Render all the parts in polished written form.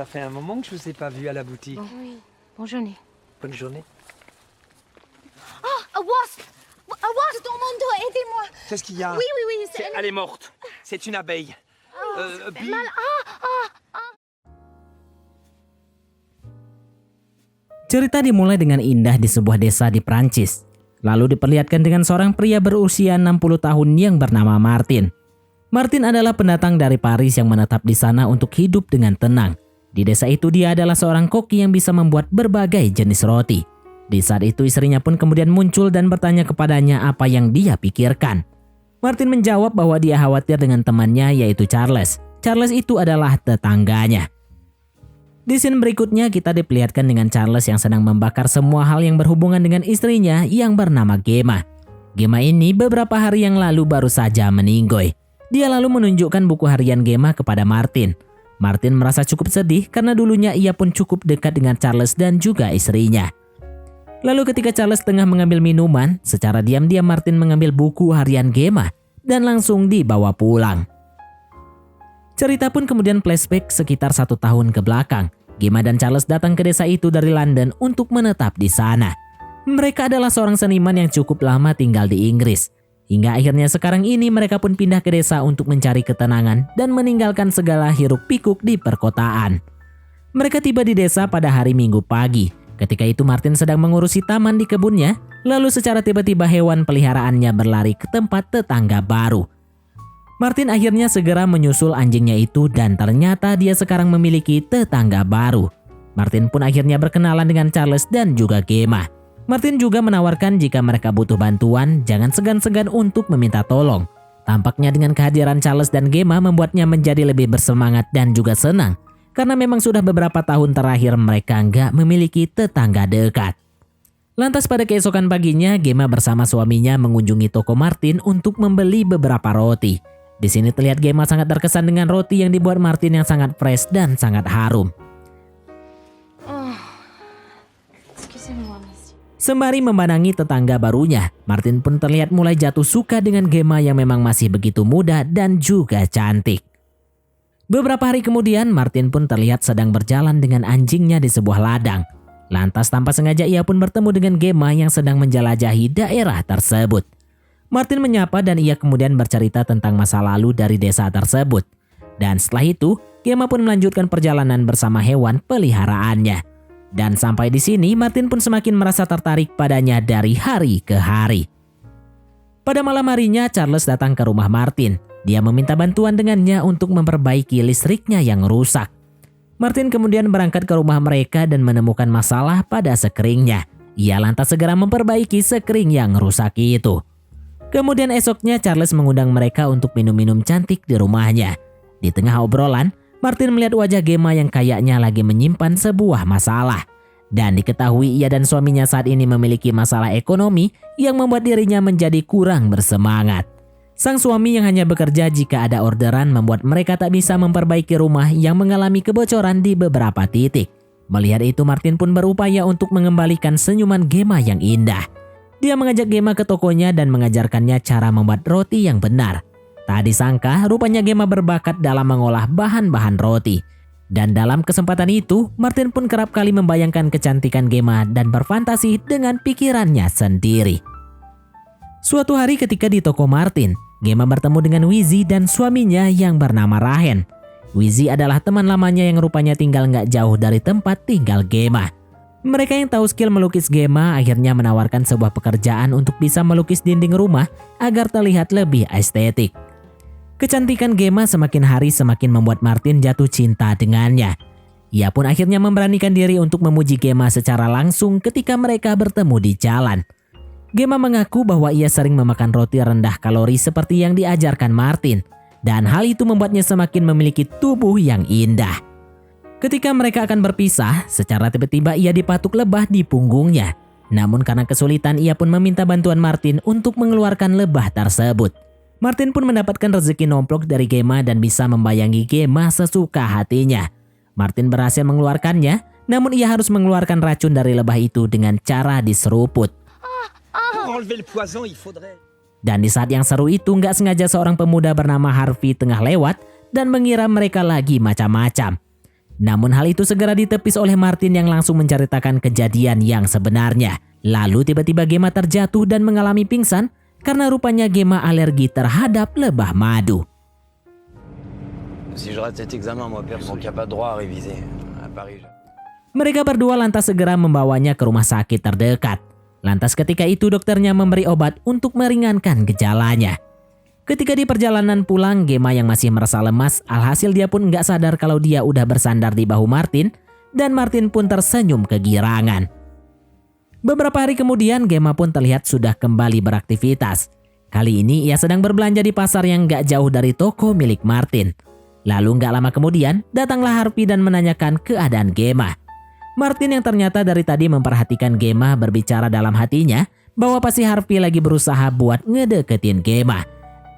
Ça fait un moment que je vous ai pas vu à la boutique. Bon, oui. Bonne journée. Bonne journée. Oh, a wasp! A wasp dans mon dos, aidez-moi! Qu'est-ce qu'il y a? Oui, Elle est morte. C'est une abeille. Bee. Cerita dimulai dengan indah di sebuah desa di Prancis. Lalu diperlihatkan dengan seorang pria berusia 60 tahun yang bernama Martin. Martin adalah pendatang dari Paris yang menetap di sana untuk hidup dengan tenang. Di desa itu dia adalah seorang koki yang bisa membuat berbagai jenis roti. Di saat itu istrinya pun kemudian muncul dan bertanya kepadanya apa yang dia pikirkan. Martin menjawab bahwa dia khawatir dengan temannya yaitu Charles. Charles itu adalah tetangganya. Di scene berikutnya kita diperlihatkan dengan Charles yang sedang membakar semua hal yang berhubungan dengan istrinya yang bernama Gemma. Gemma ini beberapa hari yang lalu baru saja meninggoy. Dia lalu menunjukkan buku harian Gemma kepada Martin. Martin merasa cukup sedih karena dulunya ia pun cukup dekat dengan Charles dan juga istrinya. Lalu ketika Charles tengah mengambil minuman, secara diam-diam Martin mengambil buku harian Gemma dan langsung dibawa pulang. Cerita pun kemudian flashback sekitar 1 tahun ke belakang. Gemma dan Charles datang ke desa itu dari London untuk menetap di sana. Mereka adalah seorang seniman yang cukup lama tinggal di Inggris. Hingga akhirnya sekarang ini mereka pun pindah ke desa untuk mencari ketenangan dan meninggalkan segala hiruk pikuk di perkotaan. Mereka tiba di desa pada hari Minggu pagi. Ketika itu Martin sedang mengurusi taman di kebunnya, lalu secara tiba-tiba hewan peliharaannya berlari ke tempat tetangga baru. Martin akhirnya segera menyusul anjingnya itu dan ternyata dia sekarang memiliki tetangga baru. Martin pun akhirnya berkenalan dengan Charles dan juga Gemma. Martin juga menawarkan jika mereka butuh bantuan, jangan segan-segan untuk meminta tolong. Tampaknya dengan kehadiran Charles dan Gemma membuatnya menjadi lebih bersemangat dan juga senang. Karena memang sudah beberapa tahun terakhir mereka nggak memiliki tetangga dekat. Lantas pada keesokan paginya, Gemma bersama suaminya mengunjungi toko Martin untuk membeli beberapa roti. Di sini terlihat Gemma sangat terkesan dengan roti yang dibuat Martin yang sangat fresh dan sangat harum. Excusez-moi, monsieur. Sembari memandangi tetangga barunya, Martin pun terlihat mulai jatuh suka dengan Gemma yang memang masih begitu muda dan juga cantik. Beberapa hari kemudian, Martin pun terlihat sedang berjalan dengan anjingnya di sebuah ladang. Lantas tanpa sengaja ia pun bertemu dengan Gemma yang sedang menjelajahi daerah tersebut. Martin menyapa dan ia kemudian bercerita tentang masa lalu dari desa tersebut. Dan setelah itu, Gemma pun melanjutkan perjalanan bersama hewan peliharaannya. Dan sampai di sini, Martin pun semakin merasa tertarik padanya dari hari ke hari. Pada malam harinya, Charles datang ke rumah Martin. Dia meminta bantuan dengannya untuk memperbaiki listriknya yang rusak. Martin kemudian berangkat ke rumah mereka dan menemukan masalah pada sekringnya. Ia lantas segera memperbaiki sekring yang rusak itu. Kemudian esoknya Charles mengundang mereka untuk minum-minum cantik di rumahnya. Di tengah obrolan, Martin melihat wajah Gemma yang kayaknya lagi menyimpan sebuah masalah. Dan diketahui ia dan suaminya saat ini memiliki masalah ekonomi yang membuat dirinya menjadi kurang bersemangat. Sang suami yang hanya bekerja jika ada orderan membuat mereka tak bisa memperbaiki rumah yang mengalami kebocoran di beberapa titik. Melihat itu Martin pun berupaya untuk mengembalikan senyuman Gemma yang indah. Dia mengajak Gemma ke tokonya dan mengajarkannya cara membuat roti yang benar. Tak disangka, rupanya Gemma berbakat dalam mengolah bahan-bahan roti. Dan dalam kesempatan itu, Martin pun kerap kali membayangkan kecantikan Gemma dan berfantasi dengan pikirannya sendiri. Suatu hari ketika di toko Martin, Gemma bertemu dengan Wizzy dan suaminya yang bernama Rahen. Wizzy adalah teman lamanya yang rupanya tinggal nggak jauh dari tempat tinggal Gemma. Mereka yang tahu skill melukis Gemma akhirnya menawarkan sebuah pekerjaan untuk bisa melukis dinding rumah agar terlihat lebih estetik. Kecantikan Gemma semakin hari semakin membuat Martin jatuh cinta dengannya. Ia pun akhirnya memberanikan diri untuk memuji Gemma secara langsung ketika mereka bertemu di jalan. Gemma mengaku bahwa ia sering memakan roti rendah kalori seperti yang diajarkan Martin. Dan hal itu membuatnya semakin memiliki tubuh yang indah. Ketika mereka akan berpisah, secara tiba-tiba ia dipatuk lebah di punggungnya. Namun karena kesulitan ia pun meminta bantuan Martin untuk mengeluarkan lebah tersebut. Martin pun mendapatkan rezeki nomplok dari Gemma dan bisa membayangi Gemma sesuka hatinya. Martin berhasil mengeluarkannya, namun ia harus mengeluarkan racun dari lebah itu dengan cara diseruput. Dan di saat yang seru itu nggak sengaja seorang pemuda bernama Harvey tengah lewat dan mengira mereka lagi macam-macam. Namun hal itu segera ditepis oleh Martin yang langsung menceritakan kejadian yang sebenarnya. Lalu tiba-tiba Gemma terjatuh dan mengalami pingsan karena rupanya Gemma alergi terhadap lebah madu. Si je rate cet examen, moi perso, il n'y a pas droit à réviser. À Paris. Mereka berdua lantas segera membawanya ke rumah sakit terdekat. Lantas ketika itu dokternya memberi obat untuk meringankan gejalanya. Ketika di perjalanan pulang, Gemma yang masih merasa lemas, alhasil dia pun nggak sadar kalau dia udah bersandar di bahu Martin, dan Martin pun tersenyum kegirangan. Beberapa hari kemudian, Gemma pun terlihat sudah kembali beraktivitas. Kali ini ia sedang berbelanja di pasar yang nggak jauh dari toko milik Martin. Lalu nggak lama kemudian, datanglah Harvey dan menanyakan keadaan Gemma. Martin yang ternyata dari tadi memperhatikan Gemma berbicara dalam hatinya bahwa pasti Harvey lagi berusaha buat ngedeketin Gemma.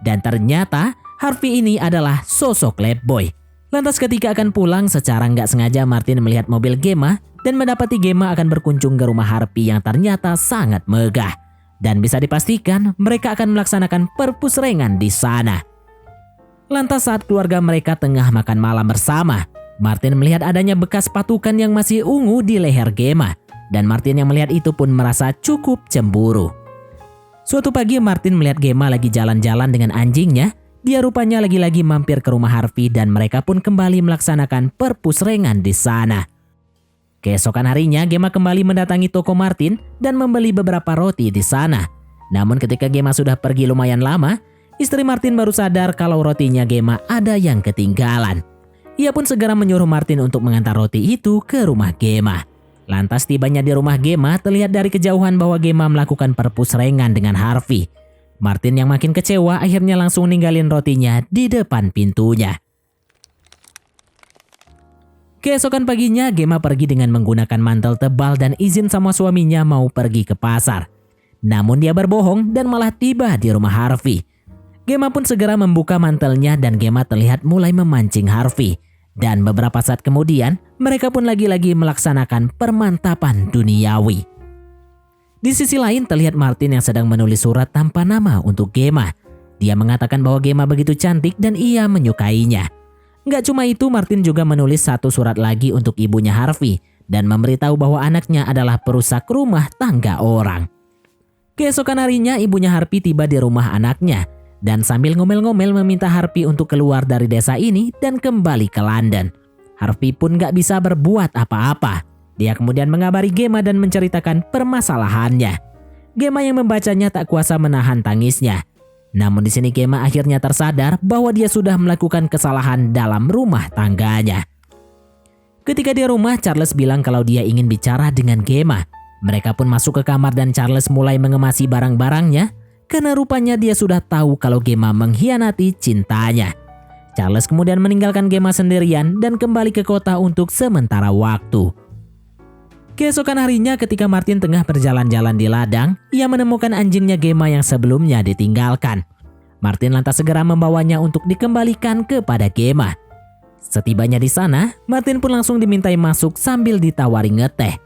Dan ternyata Harvey ini adalah sosok playboy. Lantas ketika akan pulang, secara nggak sengaja Martin melihat mobil Gemma dan mendapati Gemma akan berkunjung ke rumah Harvey yang ternyata sangat megah. Dan bisa dipastikan mereka akan melaksanakan perpusrengan di sana. Lantas saat keluarga mereka tengah makan malam bersama, Martin melihat adanya bekas patukan yang masih ungu di leher Gemma. Dan Martin yang melihat itu pun merasa cukup cemburu. Suatu pagi Martin melihat Gemma lagi jalan-jalan dengan anjingnya. Dia rupanya lagi-lagi mampir ke rumah Harvey dan mereka pun kembali melaksanakan perpusrengan di sana. Keesokan harinya Gemma kembali mendatangi toko Martin dan membeli beberapa roti di sana. Namun ketika Gemma sudah pergi lumayan lama, istri Martin baru sadar kalau rotinya Gemma ada yang ketinggalan. Ia pun segera menyuruh Martin untuk mengantar roti itu ke rumah Gemma. Lantas tibanya di rumah Gemma, terlihat dari kejauhan bahwa Gemma melakukan perpusrengan dengan Harvey. Martin yang makin kecewa akhirnya langsung ninggalin rotinya di depan pintunya. Keesokan paginya Gemma pergi dengan menggunakan mantel tebal dan izin sama suaminya mau pergi ke pasar. Namun dia berbohong dan malah tiba di rumah Harvey. Gemma pun segera membuka mantelnya dan Gemma terlihat mulai memancing Harvey. Dan beberapa saat kemudian, mereka pun lagi-lagi melaksanakan permantapan duniawi. Di sisi lain terlihat Martin yang sedang menulis surat tanpa nama untuk Gemma. Dia mengatakan bahwa Gemma begitu cantik dan ia menyukainya. Nggak cuma itu, Martin juga menulis satu surat lagi untuk ibunya Harvey dan memberitahu bahwa anaknya adalah perusak rumah tangga orang. Keesokan harinya ibunya Harvey tiba di rumah anaknya. Dan sambil ngomel-ngomel meminta Harvey untuk keluar dari desa ini dan kembali ke London. Harvey pun gak bisa berbuat apa-apa. Dia kemudian mengabari Gemma dan menceritakan permasalahannya. Gemma yang membacanya tak kuasa menahan tangisnya. Namun di sini Gemma akhirnya tersadar bahwa dia sudah melakukan kesalahan dalam rumah tangganya. Ketika di rumah, Charles bilang kalau dia ingin bicara dengan Gemma. Mereka pun masuk ke kamar dan Charles mulai mengemasi barang-barangnya. Karena rupanya dia sudah tahu kalau Gemma mengkhianati cintanya. Charles kemudian meninggalkan Gemma sendirian dan kembali ke kota untuk sementara waktu. Keesokan harinya ketika Martin tengah berjalan-jalan di ladang, ia menemukan anjingnya Gemma yang sebelumnya ditinggalkan. Martin lantas segera membawanya untuk dikembalikan kepada Gemma. Setibanya di sana, Martin pun langsung dimintai masuk sambil ditawari ngeteh.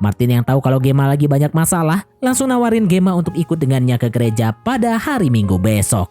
Martin yang tahu kalau Gemma lagi banyak masalah, langsung nawarin Gemma untuk ikut dengannya ke gereja pada hari Minggu besok.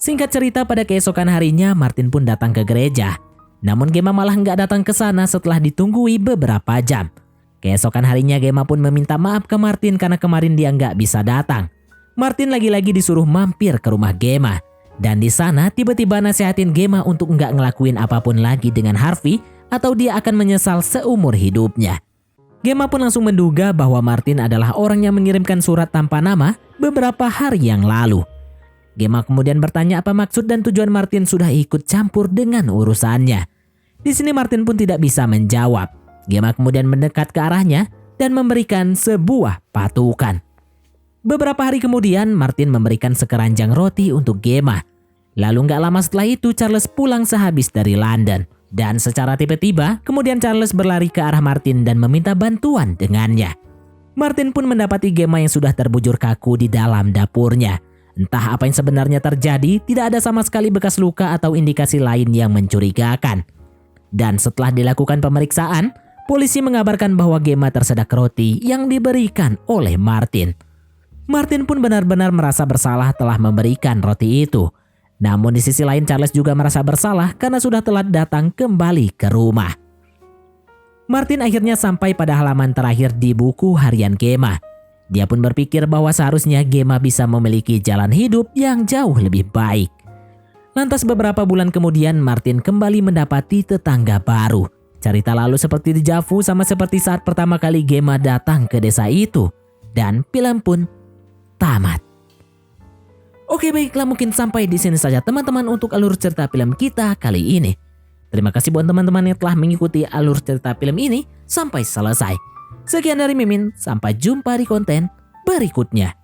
Singkat cerita, pada keesokan harinya Martin pun datang ke gereja. Namun Gemma malah nggak datang ke sana setelah ditunggui beberapa jam. Keesokan harinya Gemma pun meminta maaf ke Martin karena kemarin dia nggak bisa datang. Martin lagi-lagi disuruh mampir ke rumah Gemma. Dan di sana tiba-tiba nasihatin Gemma untuk nggak ngelakuin apapun lagi dengan Harvey atau dia akan menyesal seumur hidupnya. Gemma pun langsung menduga bahwa Martin adalah orang yang mengirimkan surat tanpa nama beberapa hari yang lalu. Gemma kemudian bertanya apa maksud dan tujuan Martin sudah ikut campur dengan urusannya. Di sini Martin pun tidak bisa menjawab. Gemma kemudian mendekat ke arahnya dan memberikan sebuah patukan. Beberapa hari kemudian Martin memberikan sekeranjang roti untuk Gemma. Lalu nggak lama setelah itu Charles pulang sehabis dari London. Dan secara tiba-tiba, kemudian Charles berlari ke arah Martin dan meminta bantuan dengannya. Martin pun mendapati Gemma yang sudah terbujur kaku di dalam dapurnya. Entah apa yang sebenarnya terjadi, tidak ada sama sekali bekas luka atau indikasi lain yang mencurigakan. Dan setelah dilakukan pemeriksaan, polisi mengabarkan bahwa Gemma tersedak roti yang diberikan oleh Martin. Martin pun benar-benar merasa bersalah telah memberikan roti itu. Namun di sisi lain Charles juga merasa bersalah karena sudah telat datang kembali ke rumah. Martin akhirnya sampai pada halaman terakhir di buku harian Gemma. Dia pun berpikir bahwa seharusnya Gemma bisa memiliki jalan hidup yang jauh lebih baik. Lantas beberapa bulan kemudian Martin kembali mendapati tetangga baru. Cerita lalu seperti dejavu sama seperti saat pertama kali Gemma datang ke desa itu. Dan film pun tamat. Oke baiklah, mungkin sampai di sini saja teman-teman untuk alur cerita film kita kali ini. Terima kasih buat teman-teman yang telah mengikuti alur cerita film ini sampai selesai. Sekian dari Mimin, sampai jumpa di konten berikutnya.